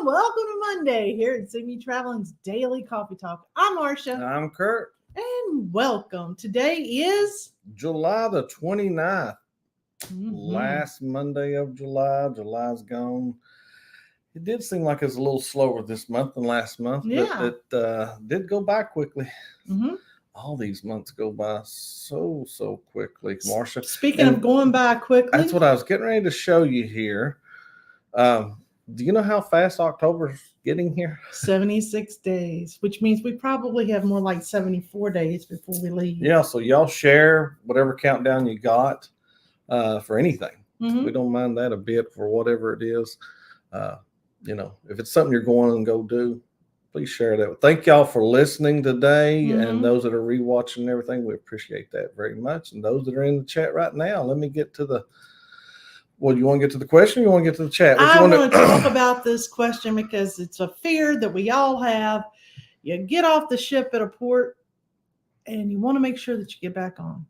welcome to Monday here at CME Traveling's Daily Coffee Talk. I'm Marsha. I'm Curt. And welcome. Today is July the 29th. Last Monday of July. July's gone. It did seem like it's a little slower this month than last month, but it did go by quickly. All these months go by so quickly, Marsha. Speaking of going by quickly, that's what I was getting ready to show you here. Do you know how fast October's getting here? 76 days, which means we probably have more like 74 days before we leave. Yeah, so y'all share whatever countdown you got for anything. We don't mind that a bit for whatever it is. If it's something you're going to go do, please share that. Thank y'all for listening today, and those that are rewatching and everything, we appreciate that very much. And those that are in the chat right now, let me get to the. Well, you want to get to the question? Or you want to get to the chat? I want to talk about this question because it's a fear that we all have. You get off the ship at a port, and you want to make sure that you get back on.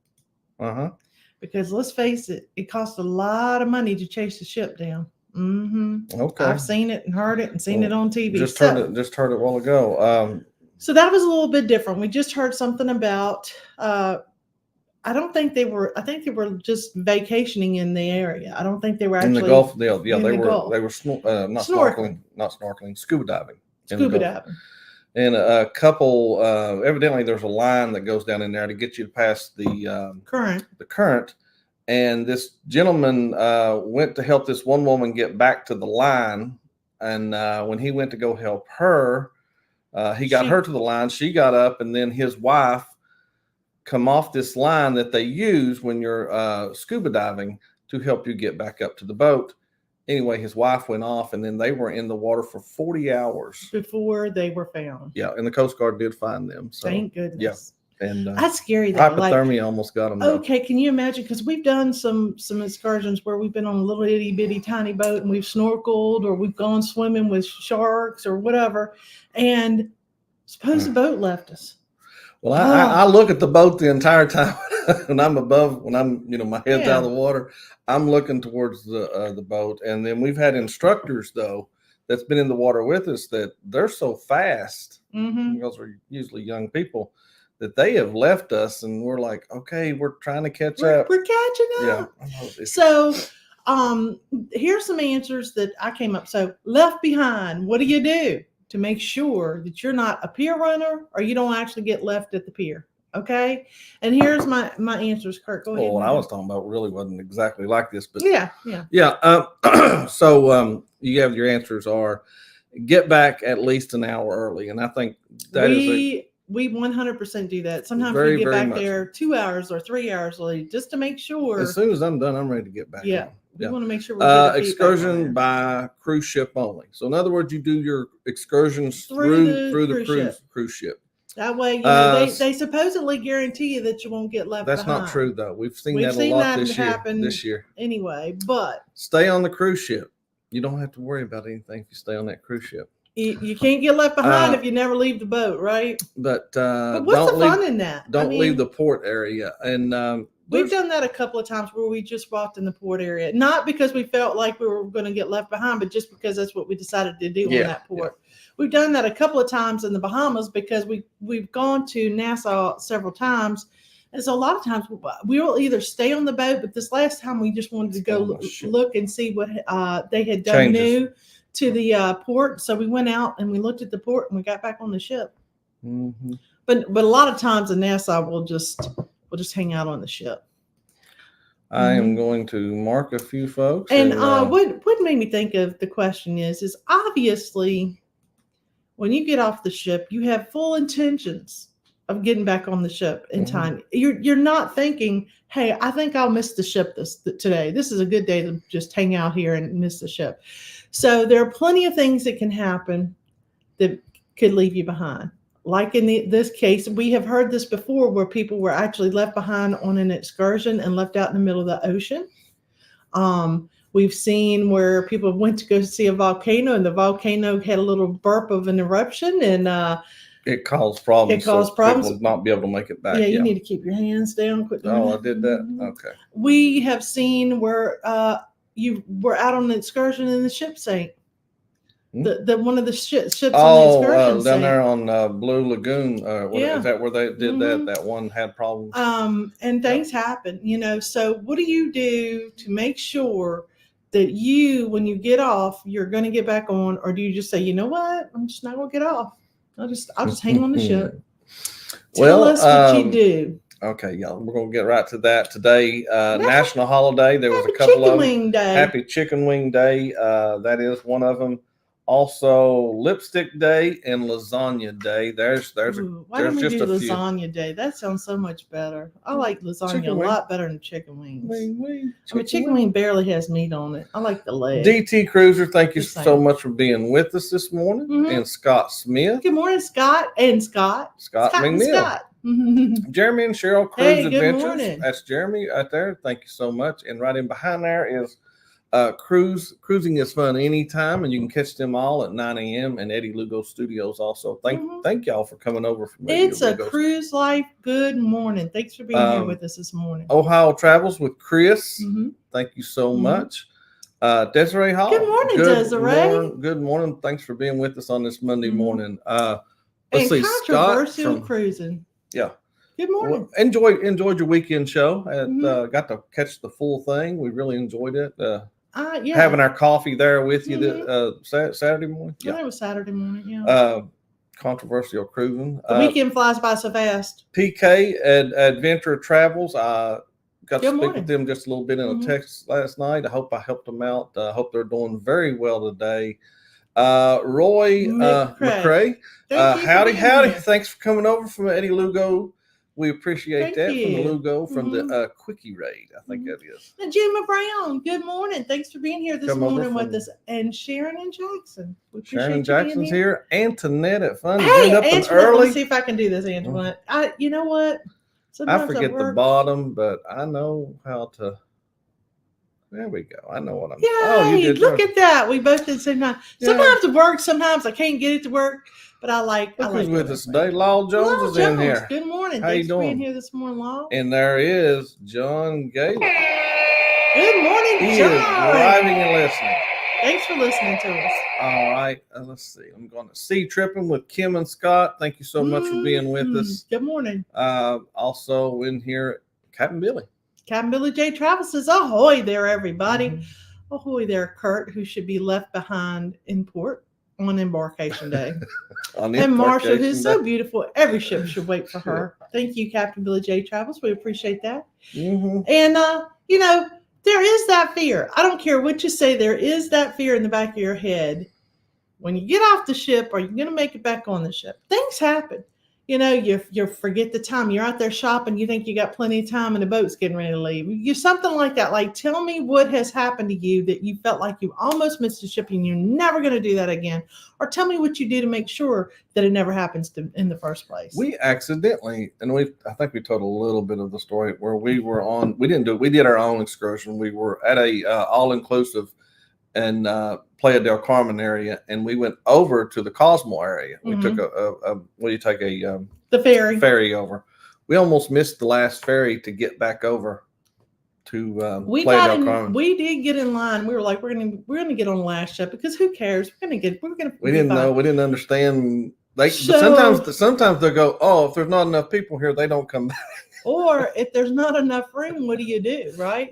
Because let's face it, it costs a lot of money to chase the ship down. Okay. I've seen it and heard it and seen it on TV. Just heard it a while ago. So that was a little bit different. We just heard something about. I don't think they were. I think they were just vacationing in the area. I don't think they were actually in the Gulf. They were not snorkeling, scuba diving. Scuba diving. And a couple. Evidently, there's a line that goes down in there to get you past the current. The current. And this gentleman went to help this one woman get back to the line. And when he went to go help her, he got her to the line. She got up, and then his wife come off this line that they use when you're scuba diving to help you get back up to the boat. Anyway, his wife went off, and then they were in the water for 40 hours. Before they were found. Yeah, and the Coast Guard did find them. So, thank goodness. Yeah. And that's scary. Hypothermia almost got them. Okay, can you imagine? Because we've done some excursions where we've been on a little itty bitty tiny boat and we've snorkeled or we've gone swimming with sharks or whatever, and suppose the boat left us. Well, I look at the boat the entire time when I'm above, when I'm my head's out of the water. I'm looking towards the boat, and then we've had instructors though that's been in the water with us that they're so fast because we're usually young people. That they have left us, and we're like, okay, we're trying to catch up. We're catching up. Yeah. So, here's some answers that I came up. So, left behind. What do you do to make sure that you're not a pier runner or you don't actually get left at the pier? Okay. And here's my answers. Curt, go ahead. Well, what I was talking about really wasn't exactly like this, but yeah. So, you have your answers are get back at least an hour early, and I think that we 100% do that. Sometimes we get back there 2 hours or 3 hours late just to make sure. As soon as I'm done, I'm ready to get back. Yeah. We want to make sure we're excursion by cruise ship only. So in other words, you do your excursions through the cruise ship. That way, they supposedly guarantee you that you won't get left behind. That's not true though. We've seen that a lot this year. Anyway, but stay on the cruise ship. You don't have to worry about anything if you stay on that cruise ship. You can't get left behind if you never leave the boat, right? But what's the fun in that? Don't leave the port area. And we've done that a couple of times where we just walked in the port area, not because we felt like we were going to get left behind, but just because that's what we decided to do on that port. Yeah. We've done that a couple of times in the Bahamas because we've gone to Nassau several times. And so a lot of times we will either stay on the boat, but this last time we just wanted to go look and see what they had done new to the port. So we went out and we looked at the port and we got back on the ship. But a lot of times in Nassau we'll just hang out on the ship. I am going to mark a few folks. And what made me think of the question is obviously when you get off the ship, you have full intentions of getting back on the ship in time. You're not thinking, hey, I think I'll miss the ship today. This is a good day to just hang out here and miss the ship. So there are plenty of things that can happen that could leave you behind. Like in this case, we have heard this before where people were actually left behind on an excursion and left out in the middle of the ocean. We've seen where people went to go see a volcano and the volcano had a little burp of an eruption and it caused problems. People would not be able to make it back. Yeah, you need to keep your hands down. Quit doing I did that. Okay. We have seen where you were out on an excursion and the ship sank. The one of the ships on the Oh, excursion down sank. there on Blue Lagoon. Yeah. Is that where they did Mhm. that? That one had problems. And things happen, so what do you do to make sure that when you get off, you're going to get back on, or do you just say, you know what, I'm just not going to get off. I'll just hang on the ship. Tell us what you do. Okay, y'all, we're going to get right to that today. National holiday. There was a couple of them. Happy Chicken Wing Day. That is one of them. Also, Lipstick Day and Lasagna Day. Why don't we do Lasagna Day? That sounds so much better. I like lasagna a lot better than chicken wings. Chicken wing barely has meat on it. I like the leg. DT Cruiser, thank you so much for being with us this morning. And Scott Smith. Good morning, Scott. And Scott McNeil. Jeremy and Cheryl Cruise Adventures. Morning. That's Jeremy right there. Thank you so much. And right in behind there is Cruising is fun anytime, and you can catch them all at 9 a.m. in Eddie Lugo Studios. Also, thank y'all for coming over from It's a Cruise Life. Good morning. Thanks for being here with us this morning. Ohio Travels with Chris. Thank you so much. Desiree Hall. Good morning, Desiree. Good morning. Thanks for being with us on this Monday morning. Let's see, Controversial Cruising. Yeah. Good morning. Well, enjoyed your weekend show. Got to catch the full thing. We really enjoyed it. Having our coffee there with you Saturday morning. Yeah, it was Saturday morning. Yeah. Controversial Cruising. The weekend flies by so fast. PK at Adventure Travels. I got to speak with them just a little bit in a text last night. I hope I helped them out. I hope they're doing very well today. Roy McCrae. Howdy. Thanks for coming over from Eddie Lugo. We appreciate that from the Lugo, from the Quickie Raid, I think that is. And Jimmy Brown, good morning. Thanks for being here this morning with us. And Sharon and Jackson. Sharon Jackson's here. Antoinette at Fun. Hey, Antoinette, let me see if I can do this, Antoinette. You know what? Sometimes I forget the bottom, but I know how to. There we go. I know what I'm doing. Oh, you did. Look at that. We both did the same time. Sometimes it works. Sometimes I can't get it to work. But I like. Who's with us today? Lyle Jones is in here. Good morning. How you doing? For being here this morning, Lyle. And there is John Gaylor. Good morning, John. He is driving and listening. Thanks for listening to us. All right. Let's see. I'm going to Sea Tripping with Kim and Scott. Thank you so much for being with us. Good morning. Also in here, Captain Billy. Captain Billy J. Travis says, ahoy there, everybody. Ahoy there, Curt, who should be left behind in port on embarkation day. And Marsha, who's so beautiful. Every ship should wait for her. Thank you, Captain Billy J. Travels. We appreciate that. And, there is that fear. I don't care what you say. There is that fear in the back of your head. When you get off the ship, are you going to make it back on the ship? Things happen. You forget the time. You're out there shopping. You think you got plenty of time and the boat's getting ready to leave. You something like that. Like, tell me what has happened to you that you felt like you almost missed a ship and you're never going to do that again. Or tell me what you do to make sure that it never happens in the first place. We accidentally, and I think we told a little bit of the story where we were on. We did our own excursion. We were at a all-inclusive in Playa del Carmen area, and we went over to the Cosmo area. We took the ferry over. We almost missed the last ferry to get back over to Playa del Carmen. We did get in line. We were like, we're gonna get on the last ship because who cares? We didn't know. We didn't understand. But sometimes they go, oh, if there's not enough people here, they don't come back. Or if there's not enough room, what do you do, right?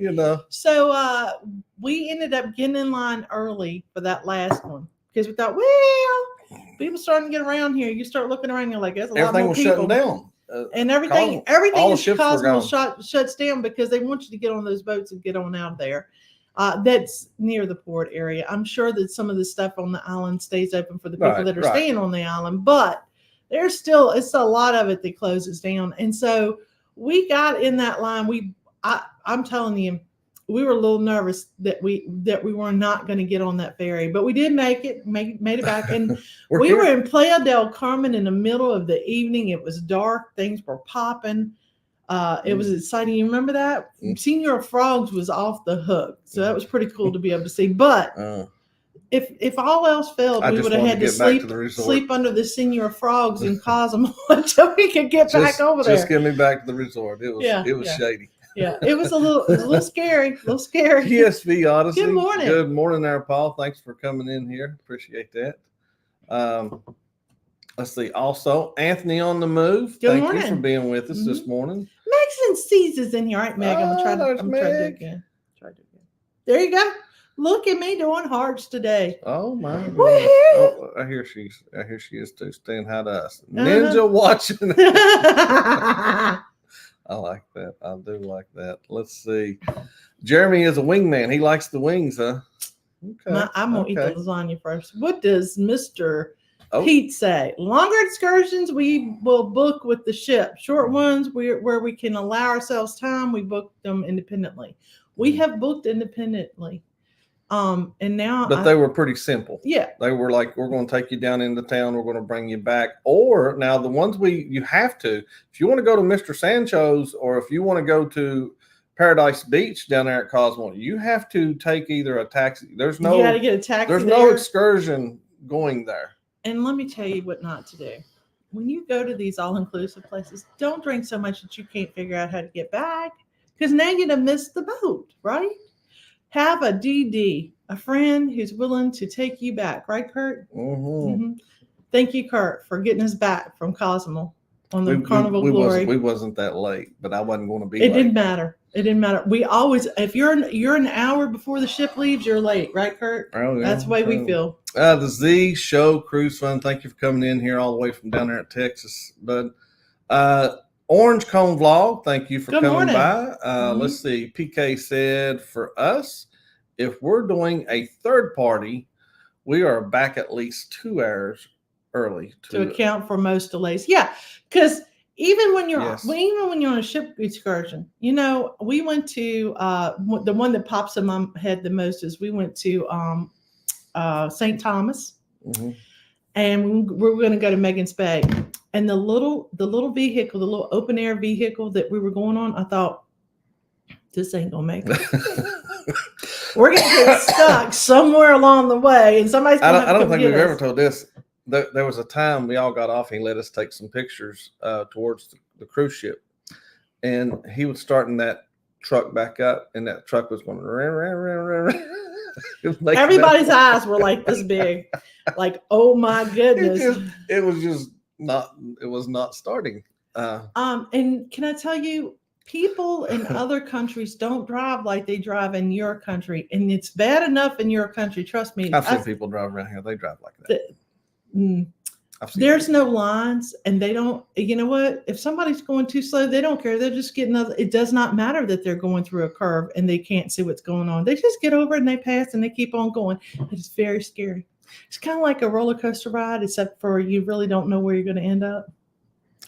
So we ended up getting in line early for that last one because we thought, well, people starting to get around here. You start looking around, you're like, there's a lot more people. Everything was shutting down. And everything in Cosmos shuts down because they want you to get on those boats and get on out of there. That's near the port area. I'm sure that some of the stuff on the island stays open for the people that are staying on the island, but it's a lot of it that closes down. And so we got in that line. I'm telling you, we were a little nervous that we were not going to get on that ferry, but we did make it back. And we were in Playa del Carmen in the middle of the evening. It was dark. Things were popping. It was exciting. You remember that? Senor Frogs was off the hook. So that was pretty cool to be able to see. But if all else failed, we would have had to sleep under the Senor Frogs in Cozumel until we could get back over there. Just get me back to the resort. It was shady. Yeah, it was a little scary, a little scary. ESV Odyssey. Good morning. Good morning there, Paul. Thanks for coming in here. Appreciate that. Let's see. Also, Anthony on the move. Good Thank morning. you for being with us this morning. Megs and C's is in here. All right, Meg. I'm gonna try to do it again. There you go. Look at me doing hearts today. Oh my goodness. Woo-hoo. Oh, I hear she is too. Staying hi to us. Ninja watching. I like that. I do like that. Let's see. Jeremy is a wingman. He likes the wings, huh? Okay. I'm gonna eat the lasagna first. What does Mr. Pete say? Longer excursions we will book with the ship. Short ones where we can allow ourselves time, we book them independently. We have booked independently. And now they were pretty simple. Yeah. They were like, we're going to take you down into town, we're going to bring you back. Or now the ones you have to, if you want to go to Mr. Sancho's or if you want to go to Paradise Beach down there at Cosmo, you have to take either a taxi. You got to get a taxi. There's no excursion going there. And let me tell you what not to do. When you go to these all-inclusive places, don't drink so much that you can't figure out how to get back. Because now you're going to miss the boat, right? Have a DD, a friend who's willing to take you back. Right, Curt? Mm-hmm. Thank you, Curt, for getting us back from Cosmo on the Carnival Glory. We wasn't that late, but I wasn't going to be late. It didn't matter. It didn't matter. We always, if you're an hour before the ship leaves, you're late. Right, Curt? Oh, yeah. That's the way we feel. The Z Show Cruise Fund. Thank you for coming in here all the way from down there in Texas, bud. Orange Cone Vlog, thank you for coming by. Let's see. PK said for us, if we're doing a third party, we are back at least 2 hours early to account for most delays. Yeah, because even when you're on a ship excursion, we went to the one that pops in my head the most is we went to St. Thomas, and we were going to go to Megan's Bay. And the little vehicle, the little open air vehicle that we were going on, I thought, this ain't gonna make it. We're gonna get stuck somewhere along the way, and somebody's gonna I don't think we've ever told this. There was a time we all got off. And he let us take some pictures towards the cruise ship, and he was starting that truck back up, and that truck was going. Everybody's eyes were like this big, like, oh my goodness! It was not starting. And can I tell you, people in other countries don't drive like they drive in your country, and it's bad enough in your country. Trust me. I've seen people drive around here. They drive like that. There's no lines, and they don't. You know what? If somebody's going too slow, they don't care. They're just getting. It does not matter that they're going through a curve and they can't see what's going on. They just get over it and they pass and they keep on going. It's very scary. It's kind of like a roller coaster ride, except for you really don't know where you're going to end up.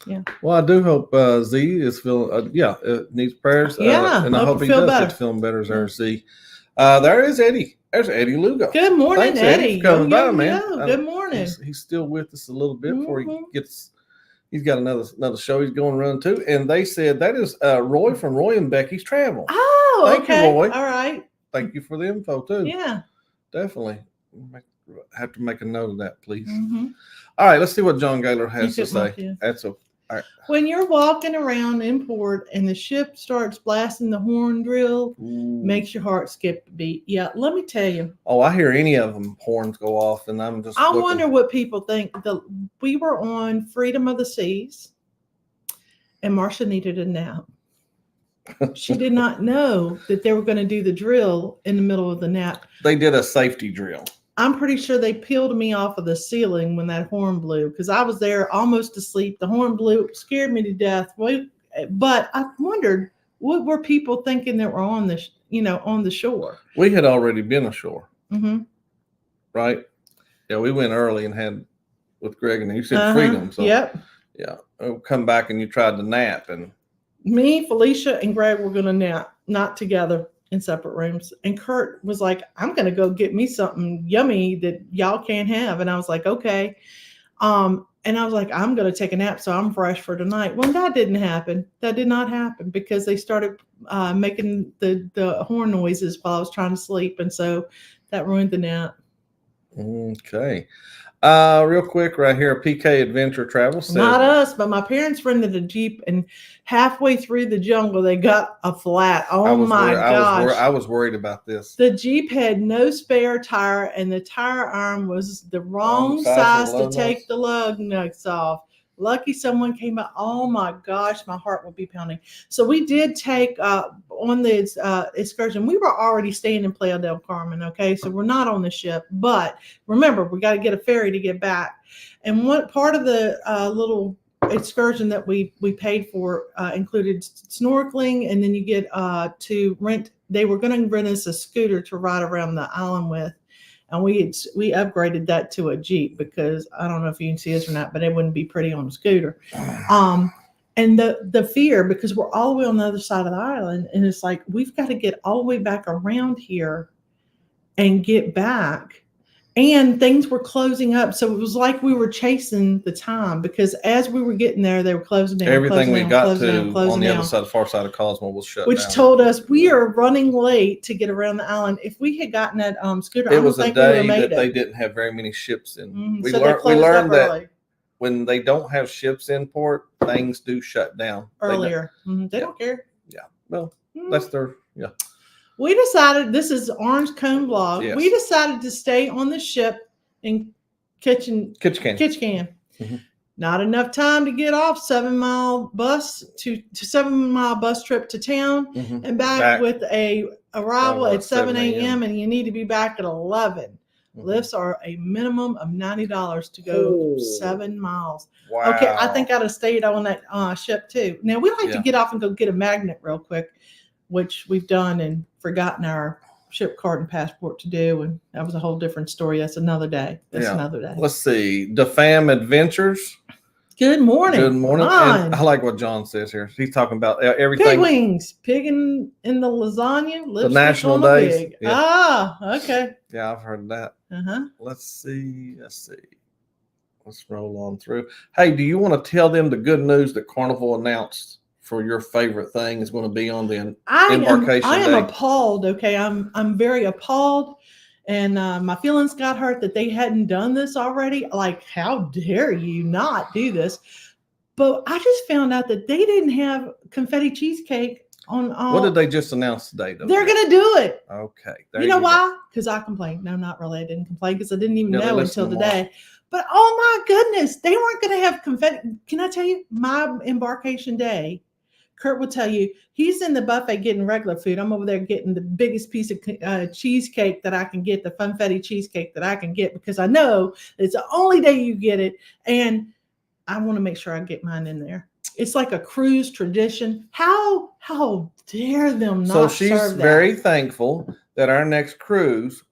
Yeah. Well, I do hope Z is feeling. Needs prayers. And I hope he does get feeling better as our Z. There is Eddie. There's Eddie Lugo. Good morning, Thanks, Eddie. for coming by, man. Good morning. He's still with us a little bit before he gets. He's got another show he's going to run too, and they said that is Roy from Roy and Becky's Travel. Oh, thank you, Roy. All right. Thank you for the info too. Yeah, definitely. Have to make a note of that, please. All right, let's see what John Gaylor has to say. That's okay. All right. When you're walking around in port and the ship starts blasting the horn drill, makes your heart skip a beat. Yeah, let me tell you. Oh, I hear any of them horns go off, and I'm just. I wonder what people think. We were on Freedom of the Seas, and Marsha needed a nap. She did not know that they were going to do the drill in the middle of the nap. They did a safety drill. I'm pretty sure they peeled me off of the ceiling when that horn blew because I was there almost asleep. The horn blew, scared me to death. But I wondered, what were people thinking that were on the shore? We had already been ashore, right? Yeah, we went early and had with Greg, and you said Freedom. So yeah, we'll come back and you tried to nap, and me, Felicia, and Greg were going to nap, not together. In separate rooms. And Curt was like, I'm going to go get me something yummy that y'all can't have. And I was like, okay. And I was like, I'm going to take a nap so I'm fresh for tonight. Well, that didn't happen. That did not happen because they started making the horn noises while I was trying to sleep. And so that ruined the nap. Okay. Real quick, right here, PK Adventure Travel says, Not us, but my parents rented a Jeep, and halfway through the jungle, they got a flat. Oh my gosh. I was worried about this. The Jeep had no spare tire, and the tire arm was the wrong size to take the lug nuts off. Lucky someone came out. Oh my gosh, my heart will be pounding. So we did take on this excursion. We were already staying in Playa del Carmen, okay? So we're not on the ship. But remember, we got to get a ferry to get back. And what part of the little excursion that we paid for included snorkeling, and then you get to rent. They were going to rent us a scooter to ride around the island with. And we upgraded that to a Jeep because I don't know if you can see us or not, but it wouldn't be pretty on a scooter. And the fear, because we're all the way on the other side of the island, and it's like we've got to get all the way back around here and get back. And things were closing up, so it was like we were chasing the time because as we were getting there, they were closing down. Everything we got to on the other side, far side of Cosmo, was shut down. Which told us we are running late to get around the island. If we had gotten that scooter, it was a day that they didn't have very many ships in. Mm-hmm. We learned that when they don't have ships in port, things do shut down earlier. They don't care. Yeah, well, that's their We decided, this is Orange Cone Vlog. Yes. We decided to stay on the ship in Kitchen Can. Mm-hmm. Not enough time to get off 7 mile bus to 7 mile bus trip to town and back with a arrival at 7 a.m. and you need to be back at 11. Lifts are a minimum of $90 to go 7 miles. Wow. Okay, I think I'd have stayed on that ship too. Now we like to get off and go get a magnet real quick, which we've done and forgotten our ship card and passport to do, and that was a whole different story. That's another day. Another day. Let's see. DeFam Adventures. Good morning. Good morning. And I like what John says here. He's talking about everything. Pig wings, pig in the lasagna. The national days. Pig. Yeah. Ah, okay. Yeah, I've heard that. Let's see. Let's roll on through. Hey, do you want to tell them the good news that Carnival announced for your favorite thing is going to be on the embarkation day? I am appalled. Okay, I'm very appalled, and my feelings got hurt that they hadn't done this already. Like, how dare you not do this? But I just found out that they didn't have confetti cheesecake on. What did they just announce today, though? They're going to do it. Okay. You know why? Because I complained. No, not really. I didn't complain because I didn't even know until today. But oh my goodness, they weren't going to have confetti. Can I tell you, my embarkation day, Curt will tell you, he's in the buffet getting regular food. I'm over there getting the biggest piece of cheesecake that I can get, the funfetti cheesecake that I can get, because I know it's the only day you get it. And I want to make sure I get mine in there. It's like a cruise tradition. How dare them not So she's serve that? Very thankful that our next cruise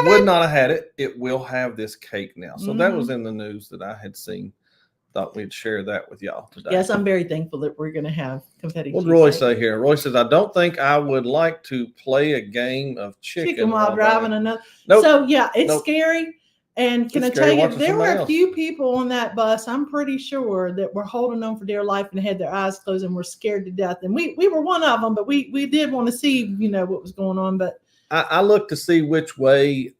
would not have had it. It will have this cake now. So that was in the news that I had seen. Thought we'd share that with y'all today. Yes, I'm very thankful that we're going to have confetti. What did Roy say here? Roy says, I don't think I would like to play a game of chicken while driving another. Nope. So yeah, it's scary. And can I tell you, there were a few else. people on that bus, I'm pretty sure, that were holding on for dear life and had their eyes closed and were scared to death. And we were one of them, but we did want to see, what was going on. But I look to see which way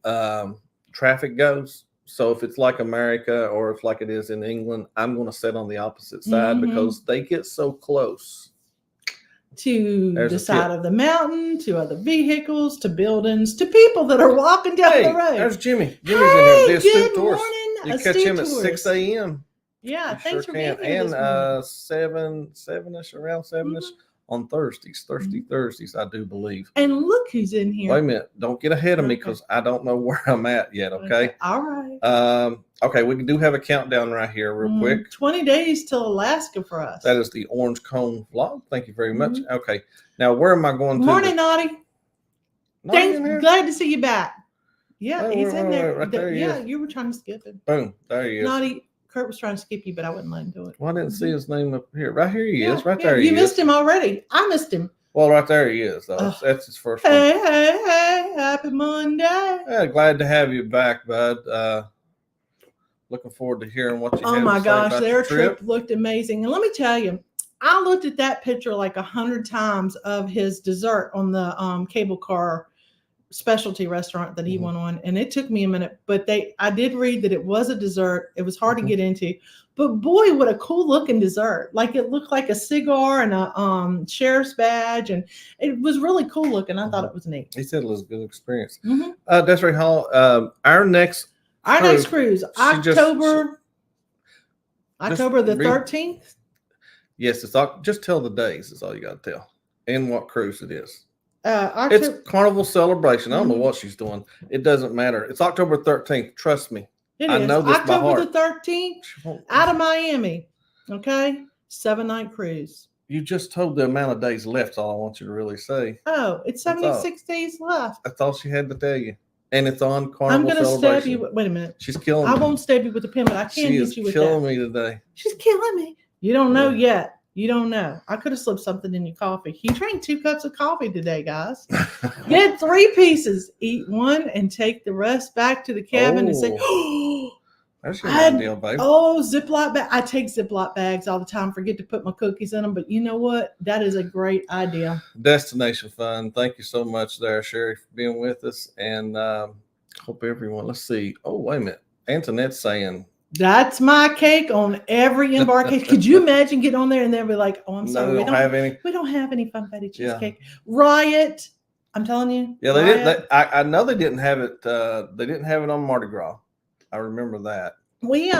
traffic goes. So if it's like America or if like it is in England, I'm going to sit on the opposite side because they get so close. To the side of the mountain, to other vehicles, to buildings, to people that are walking down the road. There's Jimmy. Jimmy's in here. Good morning. You catch him at 6 a.m. Yeah, thanks for being here. And 7-ish, around 7-ish. On Thursdays, I do believe. And look who's in here. Wait a minute. Don't get ahead of me because I don't know where I'm at yet, okay? All right. Okay, we do have a countdown right here real quick. 20 days till Alaska for us. That is the Orange Cone Vlog. Thank you very much. Okay. Now, where am I going to? Morning, Naughty. Thanks. Glad to see you back. Yeah, he's in there. Right there he is. You were trying to skip it. Boom. There he is. Naughty. Curt was trying to skip you, but I wouldn't let him do it. Well, I didn't see his name up here. Right here he is. Right there he is. You missed him already. I missed him. Well, right there he is, though. That's his first one. Hey, happy Monday. Yeah, glad to have you back, bud. Looking forward to hearing what you have to say. Oh, my gosh. About Their trip looked amazing. And let me tell you, I looked at that picture like 100 times of his dessert on the cable car specialty restaurant that he Mhm. went on, and it took me a minute, but I did read that it was a dessert. It was hard Mhm. to get into, but boy, what a cool looking dessert. Like it looked like a cigar and a sheriff's badge, and it was really cool looking. I thought it was neat. He said it was a good experience. Mhm. Desiree Hall, our next Cruise, October the 13th. Yes, just tell the days. Is all you got to tell, and what cruise it is. October, It's Carnival Celebration. I don't know Mhm. what she's doing. It doesn't matter. It's October 13th. Trust me. it I is know this by October heart. the 13th out of Miami. Okay, 7-night cruise. You just told the amount of days left. That's all I want you to really say. Oh, it's 76 days left. That's all she had to tell you. And it's on Carnival I'm going to Celebration. stab you. Wait a minute. She's killing me. I won't stab you with a pin, but I can She hit is you with that. killing me today. She's killing me. You don't know Yeah. yet. You don't know. I could have slipped something in your coffee. He drank 2 cups of coffee today, guys. Get 3 pieces. Eat one and take the rest back to the cabin and say, oh, That's your idea, babe. oh, Ziploc bag. I take Ziploc bags all the time. Forget to put my cookies in them. But you know what? That is a great idea. Destination fun. Thank you so much there, Sherry, for being with us. And hope everyone, let's see. Oh, wait a minute. Antoinette's saying, that's my cake on every embarkation. Could you imagine getting on there and they'll be like, oh, I'm sorry. we don't have any. We don't have any funfetti cheesecake. Yeah. Riot. I'm telling you. Yeah, they didn't. I know they didn't have it. They didn't have it on Mardi Gras. I remember that. We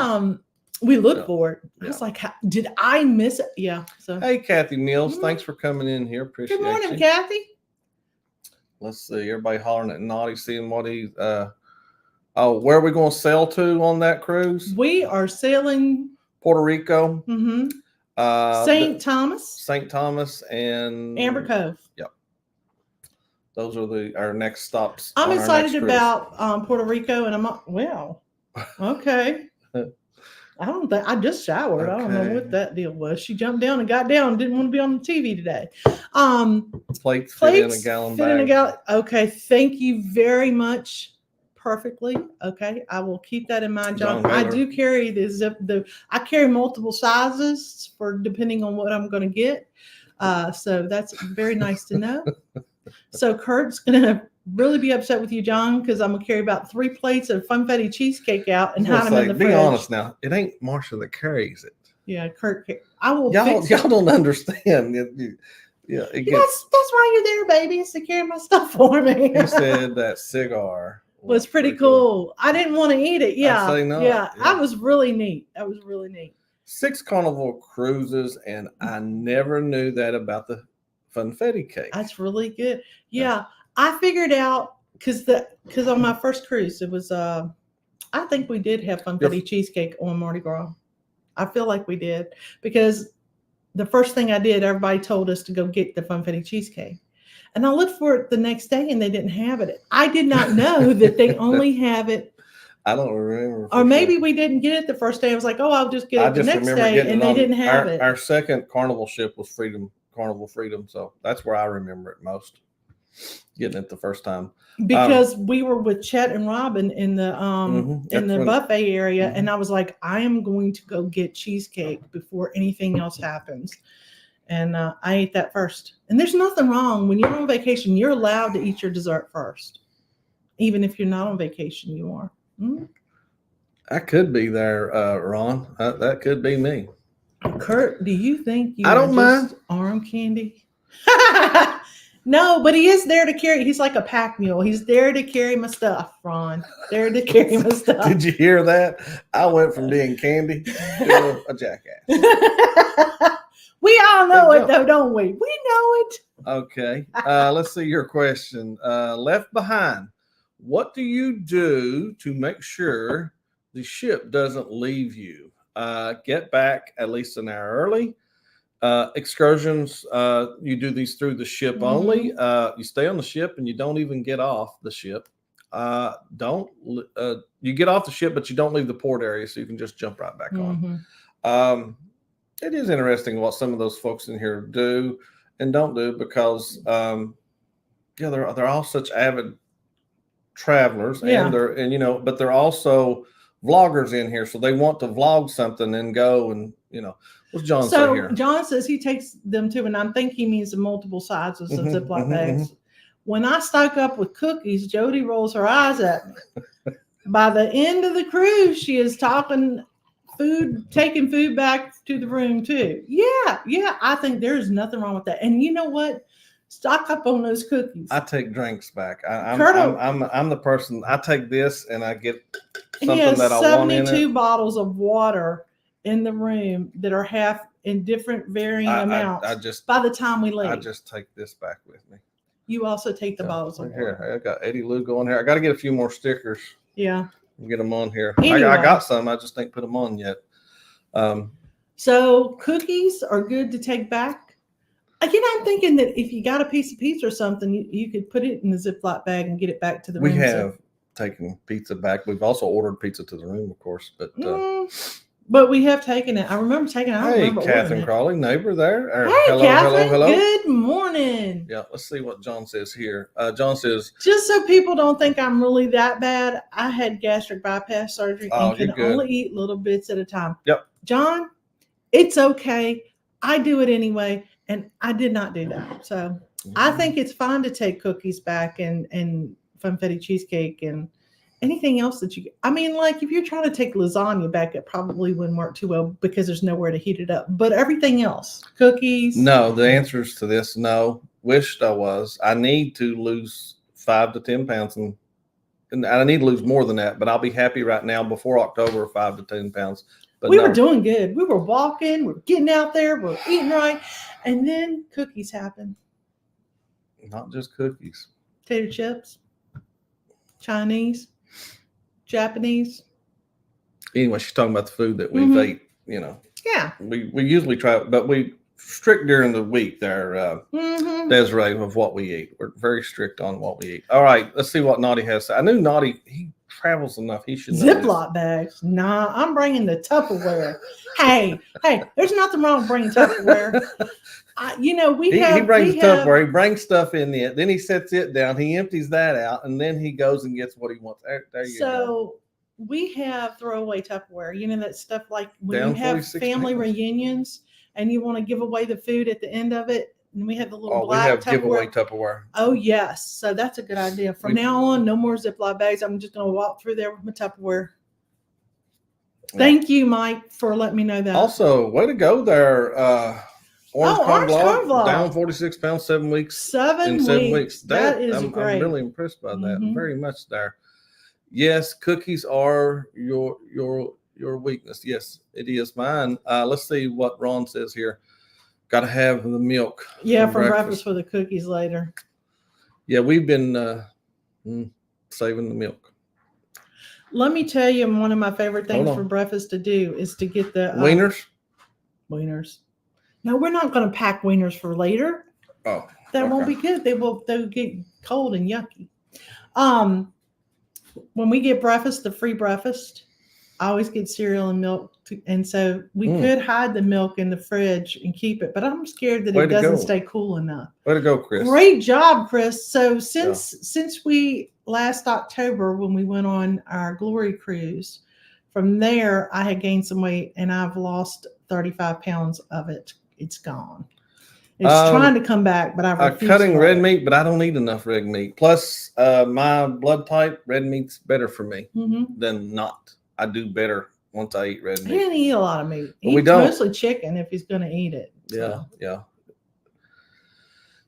looked for it. I was like, did I miss it? Yeah. So hey, Kathy Mills, thanks for coming in here. Appreciate it. Good morning, Kathy. Let's see. Everybody hollering at Naughty, seeing what he. Where are we going to sail to on that cruise? We are sailing Puerto Rico. Mm-hmm. St. Thomas and Amber Cove. Yep. Those are our next stops. I'm excited about Puerto Rico, and okay. I just showered. Okay. I don't know what that deal was. She jumped down and got down. Didn't want to be on the TV today. Plates fit in a gallon bag. Okay. Thank you very much. Perfectly. Okay. I will keep that in mind, John. I do carry I carry multiple sizes for depending on what I'm going to get. So that's very nice to know. So Curt's going to really be upset with you, John, because I'm going to carry about 3 plates of funfetti cheesecake out and hide them in the fridge. Be honest now. It ain't Marsha that carries it. Yeah, Curt. I will. Y'all don't understand. Yeah, that's why you're there, baby. Is to carry my stuff for me. He said that cigar was pretty cool. I didn't want to eat it. Yeah. Yeah. That was really neat. 6 Carnival cruises, and I never knew that about the funfetti cake. That's really good. Yeah. I figured out because on my first cruise, it was I think we did have funfetti cheesecake on Mardi Gras. I feel like we did because the first thing I did, everybody told us to go get the funfetti cheesecake. And I looked for it the next day and they didn't have it. I did not know that they only have it. I don't remember. Or maybe we didn't get it the first day. I was like, oh, I'll just get it the next day. And they didn't have it. Our second Carnival ship was Carnival Freedom. So that's where I remember it most. Getting it the first time. Because we were with Chet and Robin in the buffet area. Mm-hmm. And I was like, I am going to go get cheesecake before anything else happens. And I ate that first. And there's nothing wrong. When you're on vacation, you're allowed to eat your dessert first. Even if you're not on vacation, you are. Mm-hmm. I could be there, Ron. That could be me. Curt, do you think I don't mind arm candy? No, but he is there to carry. He's like a pack mule. He's there to carry my stuff, Ron. There to carry my stuff. Did you hear that? I went from being candy to a jackass. We all know it, though, don't we? We know it. Okay. Let's see your question. Left behind. What do you do to make sure the ship doesn't leave you? Get back at least an hour early. Excursions, you do these through the ship only. You stay on the ship and you don't even get off the ship. You get off the ship, but you don't leave the port area, so you can just jump right back on. It is interesting what some of those folks in here do and don't do because they're all such avid travelers and but they're also vloggers in here, so they want to vlog something and go and what's John say here? John says he takes them to, and I think he means the multiple sizes of Ziploc bags. When I stock up with cookies, Jody rolls her eyes at me. By the end of the cruise, she is taking food back to the room too. Yeah. I think there's nothing wrong with that. And you know what? Stock up on those cookies. I take drinks back. I'm the person. I take this and I get something that I want in it. 72 bottles of water in the room that are half in different varying amounts. By the time we leave, I just take this back with me. You also take the bottles of water. Here, I got Eddie Lou going here. I got to get a few more stickers. Yeah. Get them on here. Anyway. I got some. I just ain't put them on yet. So cookies are good to take back. Again, I'm thinking that if you got a piece of pizza or something, you could put it in the Ziploc bag and get it back to the room. We have taken pizza back. We've also ordered pizza to the room, of course. But we have taken it. I remember taking it. Hey, Catherine Crawley, neighbor there. Hey, Catherine. Hello. Good morning. Yeah, let's see what John says here. John says, just so people don't think I'm really that bad, I had gastric bypass surgery and can only eat little bits at a time. Yep. John, it's okay. I do it anyway, and I did not do that. So I think it's fine to take cookies back and funfetti cheesecake and anything else that like if you're trying to take lasagna back, it probably wouldn't work too well because there's nowhere to heat it up. But everything else, cookies. No, the answers to this, no. Wished I was. I need to lose 5 to 10 pounds, and I need to lose more than that. But I'll be happy right now before October, 5 to 10 pounds. But we were doing good. We were walking. We were getting out there. We were eating right, and then cookies happened. Not just cookies. Potato chips, Chinese. Japanese. Anyway, she's talking about the food that we've ate, Yeah. We usually try, but we strict during the week there, Desiree, of what we eat. We're very strict on what we eat. All right, let's see what Naughty has to say. I knew Naughty, he travels enough. He should know Ziploc bags. Nah, I'm bringing the Tupperware. Hey, there's nothing wrong with bringing Tupperware. He brings Tupperware. He brings stuff in it. Then he sets it down. He empties that out, and then he goes and gets what he wants. There you go. So we have throwaway Tupperware. You know that stuff like when you have family reunions and you want to give away the food at the end of it. And we have the little black we have Tupperware. Giveaway Tupperware. Oh yes, so that's a good idea. From now on, no more Ziploc bags. I'm just going to walk through there with my Tupperware. Thank you, Mike, for letting me know that. Also, way to go there. Orange corn vlog, down 46 pounds, 7 weeks. 7 weeks. That is great. I'm really impressed by that. Very much there. Yes, cookies are your weakness. Yes, it is mine. Let's see what Ron says here. Got to have the milk. Yeah, for breakfast for the cookies later. Yeah, we've been saving the milk. Let me tell you, one of my favorite things for breakfast to do is to get the wieners. Wieners. No, we're not going to pack wieners for later. Oh, that won't be good. They'll get cold and yucky. When we get breakfast, the free breakfast, I always get cereal and milk, and so we could hide the milk in the fridge and keep it, but I'm scared that it doesn't stay cool enough. Way to go, Chris! Great job, Chris. So since we last October when we went on our Glory cruise, from there I had gained some weight and I've lost 35 pounds of it. It's gone. It's trying to come back, but I've cutting red meat, but I don't eat enough red meat. Plus, my blood type, red meat's better for me than not. I do better once I eat red meat. He didn't eat a lot of meat. He eats mostly chicken if he's going to eat it. So. Yeah.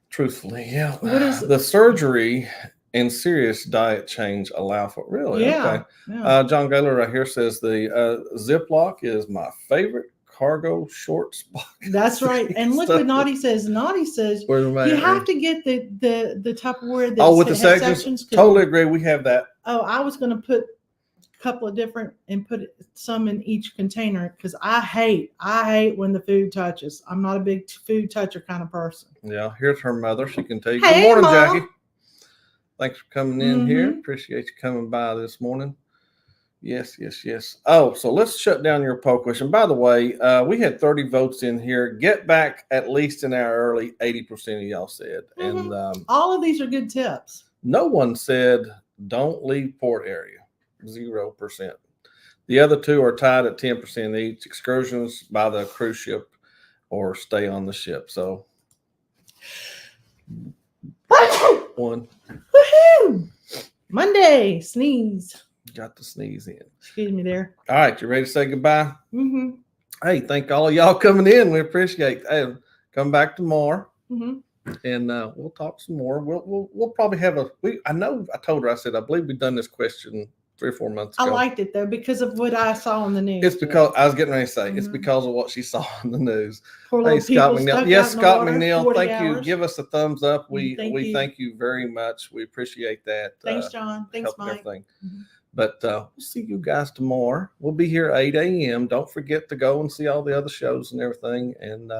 Truthfully, yeah. What is the surgery and serious diet change allow for? Really? Yeah. Okay. John Gaylor right here says the Ziploc is my favorite cargo shorts box. That's right. And look what Naughty says. Naughty says you have to get the Tupperware that with the sections. Totally agree. We have that. Oh, I was going to put a couple of different and put some in each container because I hate when the food touches. I'm not a big food toucher kind of person. Yeah. Here's her mother. She can tell you. Hey, good morning, Mom. Jackie. Thanks for coming in here. Appreciate you coming by this morning. Yes. Oh, so let's shut down your poll question. By the way, we had 30 votes in here. Get back at least an hour early. 80% of y'all said. And all of these are good tips. No one said don't leave port area. 0%. The other two are tied at 10% each. Excursions by the cruise ship or stay on the ship. So one. Woohoo! Monday, sneeze. Got to sneeze in. Excuse me there. All right, you ready to say goodbye? Mm-hmm. Hey, thank all of y'all coming in. We appreciate it. Hey, come back tomorrow. Mm-hmm. And we'll talk some more. We'll probably have I know I told her, I said, I believe we've done this question 3 or 4 months I ago. liked it though because of what I saw on the news. It's because I was getting ready to say it's Mhm. because of what she saw on the news. Poor Hey, little Scott people McNeil. stuck Yes, out in the Scott water McNeil. 40 Thank you. hours. Give us a thumbs up. We Thank thank you. you very much. We appreciate that. Thanks, John. Thanks, help Mike. everything. Mhm. But we'll see you guys tomorrow. We'll be here at 8 a.m. Don't forget to go and see all the other shows and everything. And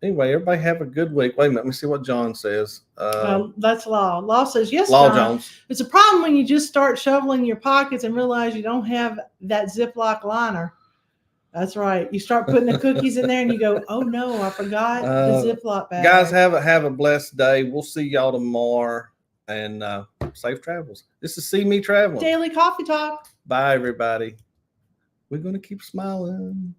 anyway, everybody have a good week. Wait a minute. Let me see what John says. That's Law. Law says, yes, Law John. Jones. It's a problem when you just start shoveling your pockets and realize you don't have that Ziploc liner. That's right. You start putting the cookies in there and you go, oh no, I forgot the Ziploc bag. Guys, have a blessed day. We'll see y'all tomorrow. And safe travels. This is CME Traveling. Daily Coffee Talk. Bye, everybody. We're going to keep smiling.